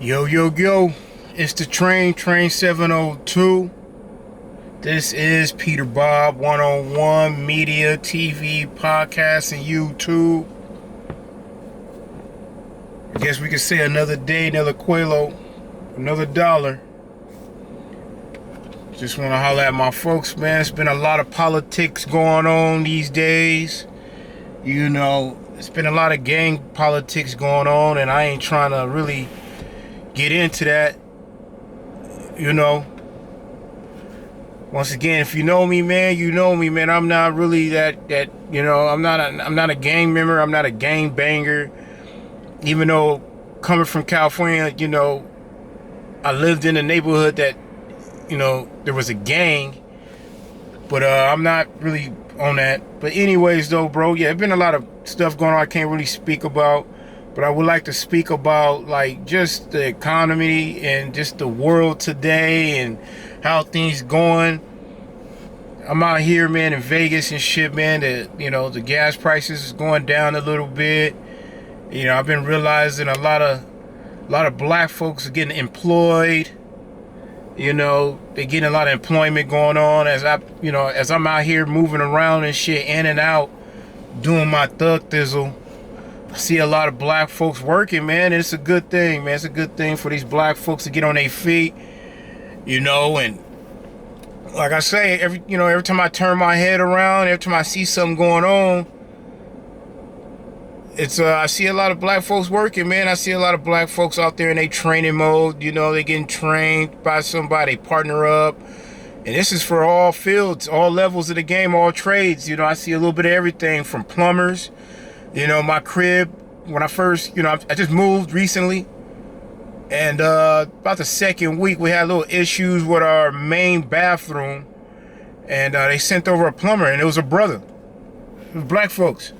Yo, yo, yo, it's the train 702. This is Peter Bob 101 Media, TV, Podcast, and YouTube. I guess we could say another day, another Quelo, another dollar. Just want to holler at my folks, man. It's been a lot of politics going on these days. You know, it's been a lot of gang politics going on, and I ain't trying to really get into that. You know, once again, if you know me, man, you know me, man. I'm not really that you know, I'm not a gang member. I'm not a gang banger. Even though coming from California, you know, I lived in a neighborhood that, you know, there was a gang, but I'm not really on that. But anyways, though, bro, yeah, there's been a lot of stuff going on I can't really speak about. But I would like to speak about, like, just the economy and just the world today and how things going. I'm out here, man, in Vegas and shit, man. You know, the gas prices is going down a little bit. You know, I've been realizing a lot of black folks are getting employed. You know, they're getting a lot of employment going on as I'm out here moving around and shit, in and out, doing my thug thizzle. I see a lot of black folks working, man, and it's a good thing, man. It's a good thing for these black folks to get on their feet, you know. And like I say, every time I turn my head around, every time I see something going on, it's I see a lot of black folks working, man. I see a lot of black folks out there in their training mode. You know, they getting trained by somebody, partner up. And this is for all fields, all levels of the game, all trades. You know, I see a little bit of everything from plumbers. You know, my crib, when I first, you know, I just moved recently. And about the second week, we had little issues with our main bathroom. And they sent over a plumber, and it was a brother. It was black folks.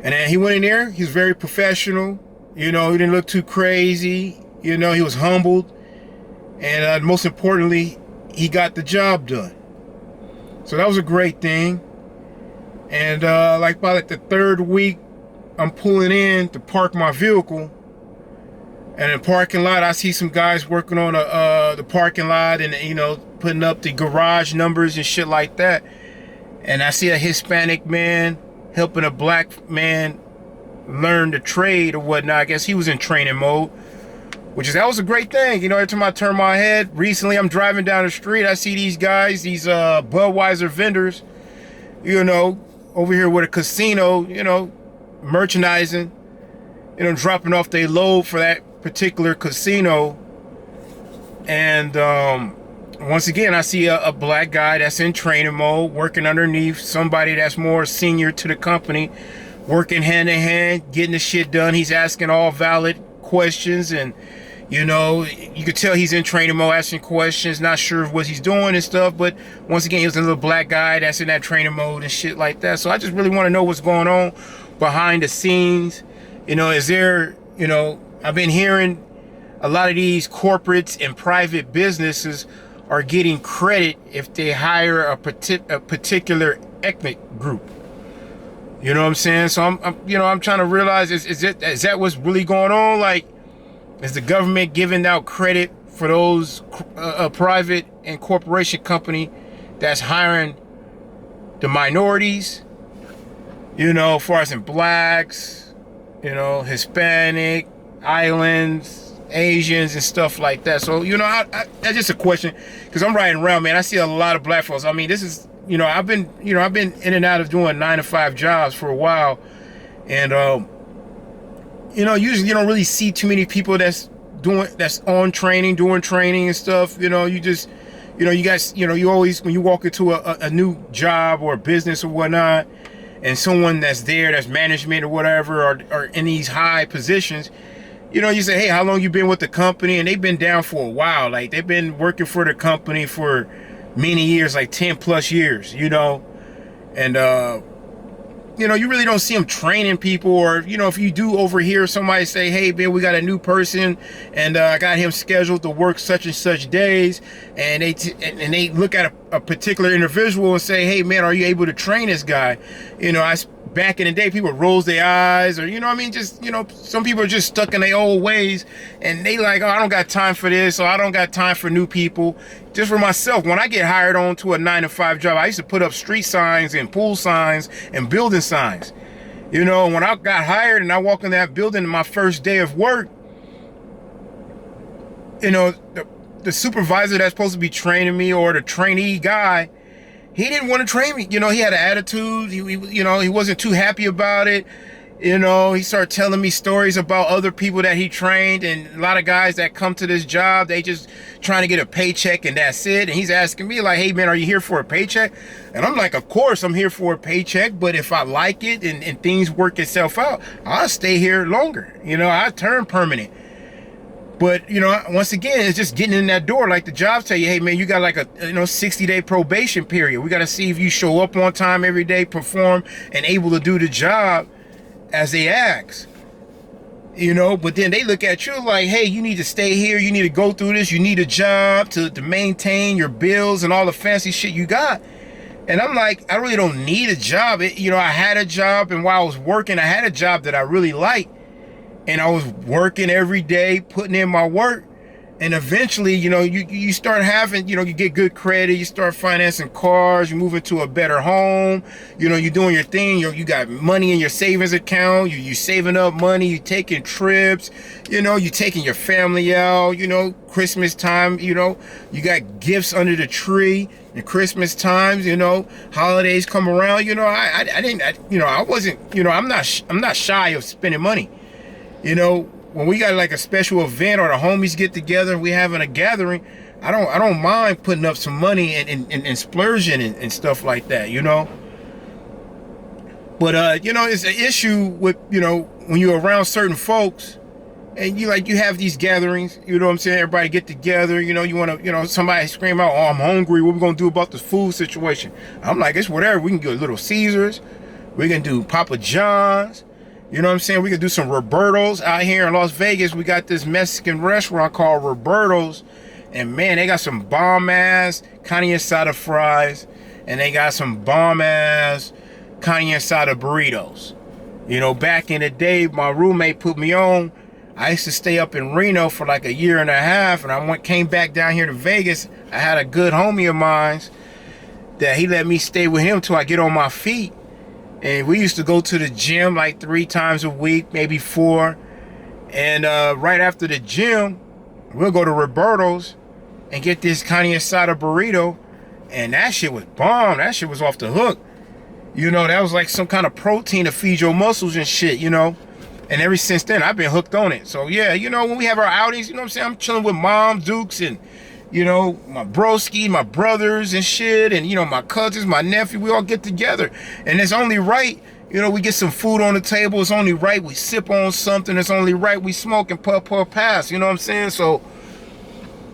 And then he went in there. He was very professional. You know, he didn't look too crazy. You know, he was humbled. And most importantly, he got the job done. So that was a great thing. And by the third week, I'm pulling in to park my vehicle. And in the parking lot, I see some guys working on the parking lot and, you know, putting up the garage numbers and shit like that. And I see a Hispanic man helping a black man learn the trade or whatnot. I guess he was in training mode, that was a great thing. You know, every time I turn my head, recently I'm driving down the street, I see these guys, these Budweiser vendors, you know, over here with a casino, you know, merchandising, you know, dropping off their load for that particular casino. And once again, I see a black guy that's in training mode, working underneath somebody that's more senior to the company, working hand in hand, getting the shit done. He's asking all valid questions, and you know, you could tell he's in training mode, asking questions, not sure of what he's doing and stuff. But once again, he was a little black guy that's in that training mode and shit like that. So I just really want to know what's going on behind the scenes. You know, is there, you know, I've been hearing a lot of these corporates and private businesses are getting credit if they hire a particular ethnic group. You know what I'm saying? So I'm trying to realize, is that what's really going on? Like, is the government giving out credit for those private and corporation company that's hiring the minorities? You know, as far as in blacks, you know, Hispanic, islands, Asians and stuff like that. So, you know, that's just a question, because I'm riding around, man. I see a lot of black folks. I mean, this is, you know, I've been in and out of doing 9-to-5 jobs for a while, and you know, usually you don't really see too many people that's on training, doing training and stuff. You know, you just, you know, you guys, you know, you always, when you walk into a new job or a business or whatnot, and someone that's there, that's management or whatever, or in these high positions, you know, you say, hey, how long you been with the company? And they've been down for a while. Like, they've been working for the company for many years, like 10 plus years, you know. And, you know, you really don't see them training people. Or, you know, if you do overhear somebody say, hey, man, we got a new person, and I got him scheduled to work such and such days. And they look at a particular individual and say, hey, man, are you able to train this guy? You know, back in the day, people rolls their eyes, or, you know what I mean? Just, you know, some people are just stuck in their old ways, and they like, oh, I don't got time for this, or I don't got time for new people. Just for myself, when I get hired on to a 9-to-5 job, I used to put up street signs and pool signs and building signs. You know, when I got hired and I walked in that building my first day of work, you know, the supervisor that's supposed to be training me, or the trainee guy, he didn't want to train me. You know, he had an attitude. You know, he wasn't too happy about it. You know, he started telling me stories about other people that he trained, and a lot of guys that come to this job, they just trying to get a paycheck and that's it. And he's asking me like, hey man, are you here for a paycheck? And I'm like, of course I'm here for a paycheck, but if I like it and things work itself out, I'll stay here longer. You know, I turn permanent. But, you know, once again, it's just getting in that door. Like the jobs tell you, hey, man, you got like a, you know, 60-day probation period. We got to see if you show up on time every day, perform, and able to do the job as they ask. You know, but then they look at you like, hey, you need to stay here. You need to go through this. You need a job to maintain your bills and all the fancy shit you got. And I'm like, I really don't need a job. You know, I had a job, and while I was working, I had a job that I really liked. And I was working every day, putting in my work. And eventually, you know, you start having, you know, you get good credit, you start financing cars, you move into a better home, you know, you're doing your thing, you got money in your savings account, you saving up money, you taking trips, you know, you taking your family out, you know, Christmas time, you know, you got gifts under the tree, and Christmas times, you know, holidays come around, you know, I didn't, you know, I wasn't, you know, I'm not shy of spending money. You know, when we got like a special event or the homies get together and we having a gathering, I don't mind putting up some money and splurging and stuff like that, you know. But you know, it's an issue with, you know, when you're around certain folks and you have these gatherings, you know what I'm saying? Everybody get together, you know, you want to, you know, somebody scream out, oh, I'm hungry, what we gonna do about this food situation? I'm like, it's whatever. We can go Little Caesars, we can do Papa John's. You know what I'm saying? We could do some Roberto's out here in Las Vegas. We got this Mexican restaurant called Roberto's. And man, they got some bomb-ass carne asada fries. And they got some bomb-ass carne asada burritos. You know, back in the day, my roommate put me on. I used to stay up in Reno for like a year and a half. And I came back down here to Vegas. I had a good homie of mine that he let me stay with him till I get on my feet. And we used to go to the gym like 3 times a week, maybe 4. And right after the gym, we'll go to Roberto's and get this carne asada burrito. And that shit was bomb. That shit was off the hook. You know, that was like some kind of protein to feed your muscles and shit, you know. And ever since then, I've been hooked on it. So yeah, you know, when we have our outings, you know what I'm saying? I'm chilling with Mom, Dukes, and, you know, my broski, my brothers and shit, and, you know, my cousins, my nephew, we all get together. And it's only right, you know, we get some food on the table. It's only right we sip on something. It's only right we smoke and puff pass, you know what I'm saying? So,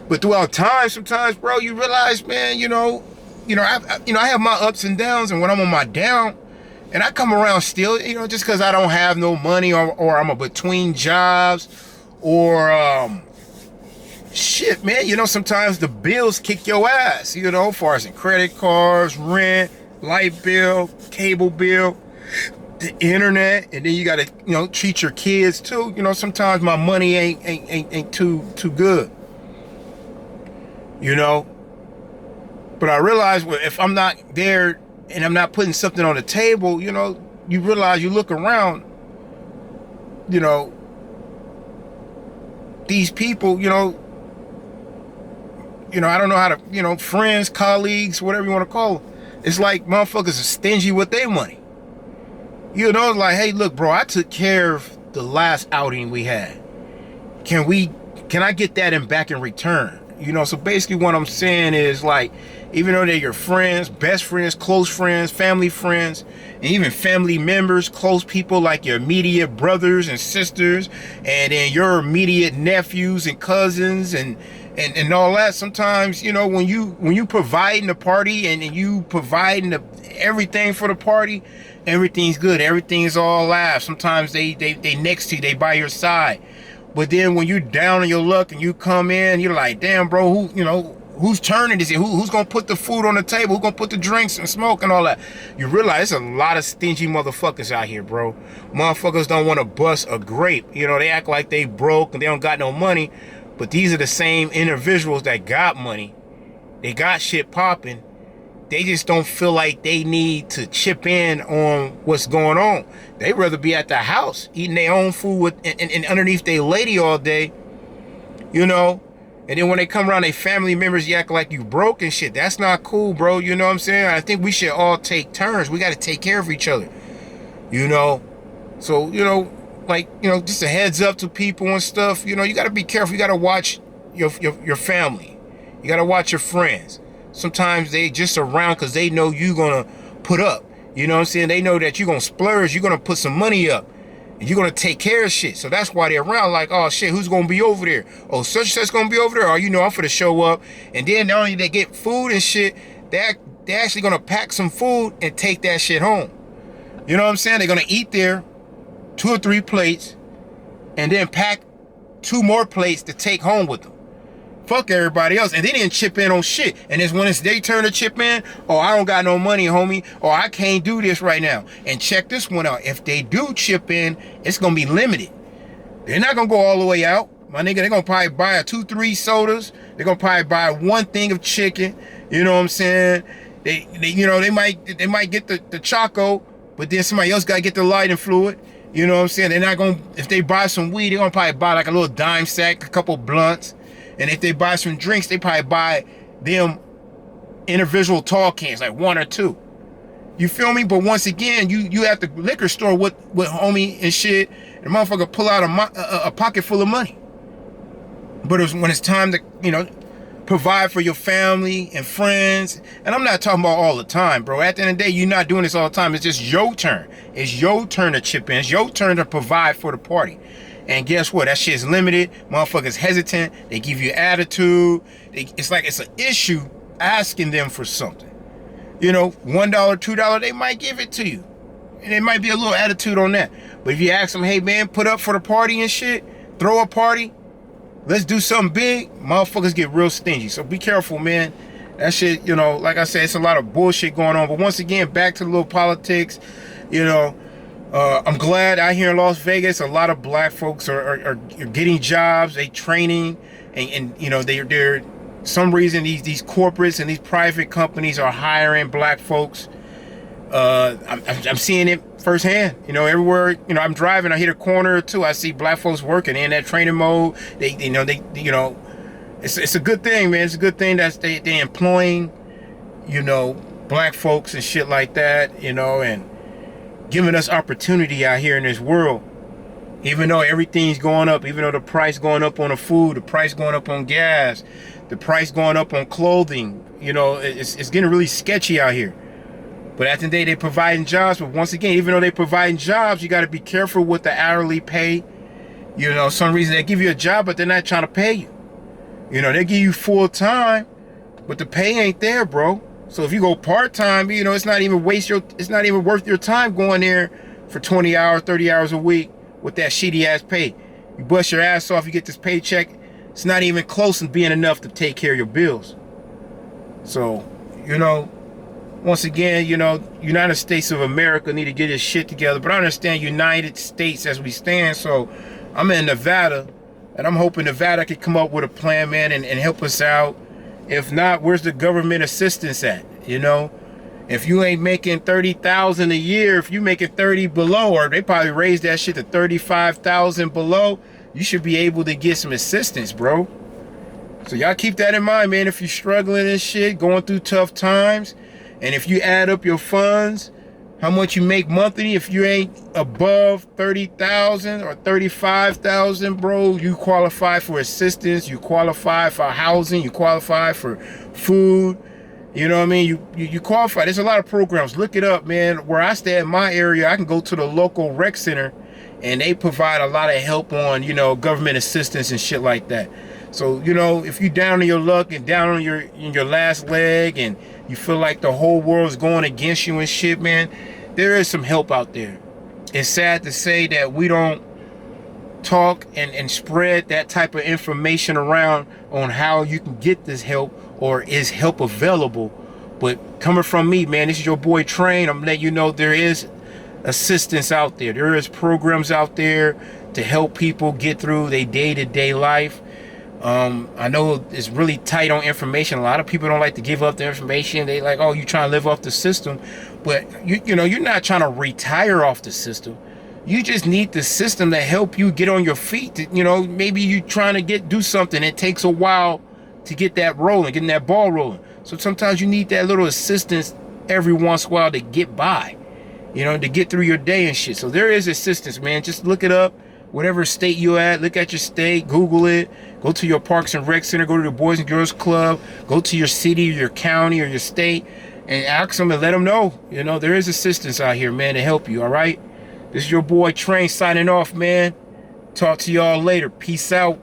but throughout time, sometimes, bro, you realize, man, you know, I have my ups and downs, and when I'm on my down, and I come around still, you know, just because I don't have no money, or I'm a between jobs, or, shit, man, you know, sometimes the bills kick your ass, you know, as far as in credit cards, rent, light bill, cable bill, the internet, and then you gotta, you know, treat your kids too. You know, sometimes my money ain't too good, you know. But I realize, well, if I'm not there and I'm not putting something on the table, you know, you realize, you look around, you know, these people, you know, I don't know how to, you know, friends, colleagues, whatever you want to call them. It's like motherfuckers are stingy with their money. You know, like, hey, look, bro, I took care of the last outing we had. Can I get that back in return? You know, so basically what I'm saying is, like, even though they're your friends, best friends, close friends, family friends, and even family members, close people like your immediate brothers and sisters, and then your immediate nephews and cousins and all that, sometimes, you know, when you providing the party and you providing everything for the party, everything's good, everything is all laugh. Sometimes they next to you, they by your side. But then when you're down on your luck and you come in, you're like, damn, bro, Who's turning this? Who's gonna put the food on the table? Who's gonna put the drinks and smoke and all that? You realize there's a lot of stingy motherfuckers out here, bro. Motherfuckers don't want to bust a grape. You know, they act like they broke and they don't got no money. But these are the same individuals that got money. They got shit popping. They just don't feel like they need to chip in on what's going on. They rather be at the house eating their own food with and underneath their lady all day, you know. And then when they come around, their family members, you act like you broke and shit. That's not cool, bro. You know what I'm saying? I think we should all take turns. We got to take care of each other, you know. So, you know, like, you know, just a heads up to people and stuff. You know, you got to be careful. You got to watch your family. You got to watch your friends. Sometimes they just around because they know you're going to put up. You know what I'm saying? They know that you're going to splurge. You're going to put some money up. And you're going to take care of shit. So that's why they're around like, oh, shit, who's going to be over there? Oh, such and such going to be over there? Or, you know, I'm for to show up. And then not only they get food and shit, they're actually going to pack some food and take that shit home. You know what I'm saying? They're going to eat there 2 or 3 plates and then pack 2 more plates to take home with them. Fuck everybody else. And they didn't chip in on shit. And it's when it's their turn to chip in, oh, I don't got no money, homie. Or I can't do this right now. And check this one out. If they do chip in, it's going to be limited. They're not going to go all the way out. My nigga, they're going to probably buy 2, 3 sodas. They're going to probably buy 1 thing of chicken. You know what I'm saying? They you know, they might get the Choco, but then somebody else got to get the lighting fluid. You know what I'm saying? They're not going to, if they buy some weed, they're going to probably buy like a little dime sack, a couple blunts. And if they buy some drinks, they probably buy them individual tall cans, like 1 or 2. You feel me? But once again, you at the liquor store with homie and shit, and the motherfucker pull out a pocket full of money. But when it's time to, you know, provide for your family and friends, and I'm not talking about all the time, bro. At the end of the day, you're not doing this all the time. It's just your turn. It's your turn to chip in. It's your turn to provide for the party. And guess what? That shit's limited. Motherfuckers hesitant. They give you attitude. It's like it's an issue asking them for something. You know, $1, $2, they might give it to you. And it might be a little attitude on that. But if you ask them, hey man, put up for the party and shit, throw a party, let's do something big, motherfuckers get real stingy. So be careful, man. That shit, you know, like I said, it's a lot of bullshit going on. But once again, back to the little politics, you know. I'm glad out here in Las Vegas, a lot of black folks are getting jobs, they training, and you know, they're some reason these corporates and these private companies are hiring black folks. I'm seeing it firsthand. You know, everywhere, you know, I'm driving, I hit a corner or two, I see black folks working in that training mode. They it's a good thing, man. It's a good thing that they employing, you know, black folks and shit like that, you know, and giving us opportunity out here in this world. Even though everything's going up, even though the price going up on the food, the price going up on gas, the price going up on clothing, you know, it's getting really sketchy out here. But at the end of the day, they're providing jobs. But once again, even though they're providing jobs, you got to be careful with the hourly pay. You know, some reason they give you a job, but they're not trying to pay you. You know, they give you full time, but the pay ain't there, bro. So if you go part-time, you know, it's not even worth your time going there for 20 hours, 30 hours a week with that shitty ass pay. You bust your ass off, you get this paycheck. It's not even close to being enough to take care of your bills. So, you know, once again, you know, United States of America need to get this shit together. But I understand United States as we stand. So I'm in Nevada, and I'm hoping Nevada can come up with a plan, man, and help us out. If not, where's the government assistance at? You know, if you ain't making $30,000 a year, if you making 30 below, or they probably raised that shit to 35,000 below, you should be able to get some assistance, bro. So y'all keep that in mind, man. If you're struggling and shit, going through tough times, and if you add up your funds, how much you make monthly, if you ain't above 30,000 or 35,000, bro, you qualify for assistance, you qualify for housing, you qualify for food. You know what I mean? You qualify. There's a lot of programs. Look it up, man. Where I stay in my area, I can go to the local rec center, and they provide a lot of help on, you know, government assistance and shit like that. So, you know, if you down on your luck and down on your last leg, and you feel like the whole world's going against you and shit, man, there is some help out there. It's sad to say that we don't talk and spread that type of information around on how you can get this help or is help available. But coming from me, man, this is your boy Train. I'm letting you know there is assistance out there. There is programs out there to help people get through their day-to-day life. I know it's really tight on information. A lot of people don't like to give up their information. They like, oh, you trying to live off the system. But you know, you're not trying to retire off the system. You just need the system to help you get on your feet. You know, maybe you trying to do something. It takes a while to get that rolling, getting that ball rolling. So sometimes you need that little assistance every once in a while to get by, you know, to get through your day and shit. So there is assistance, man. Just look it up. Whatever state you're at, look at your state, Google it, go to your Parks and Rec Center, go to the Boys and Girls Club, go to your city or your county or your state and ask them and let them know, you know, there is assistance out here, man, to help you, all right? This is your boy Train signing off, man. Talk to y'all later. Peace out.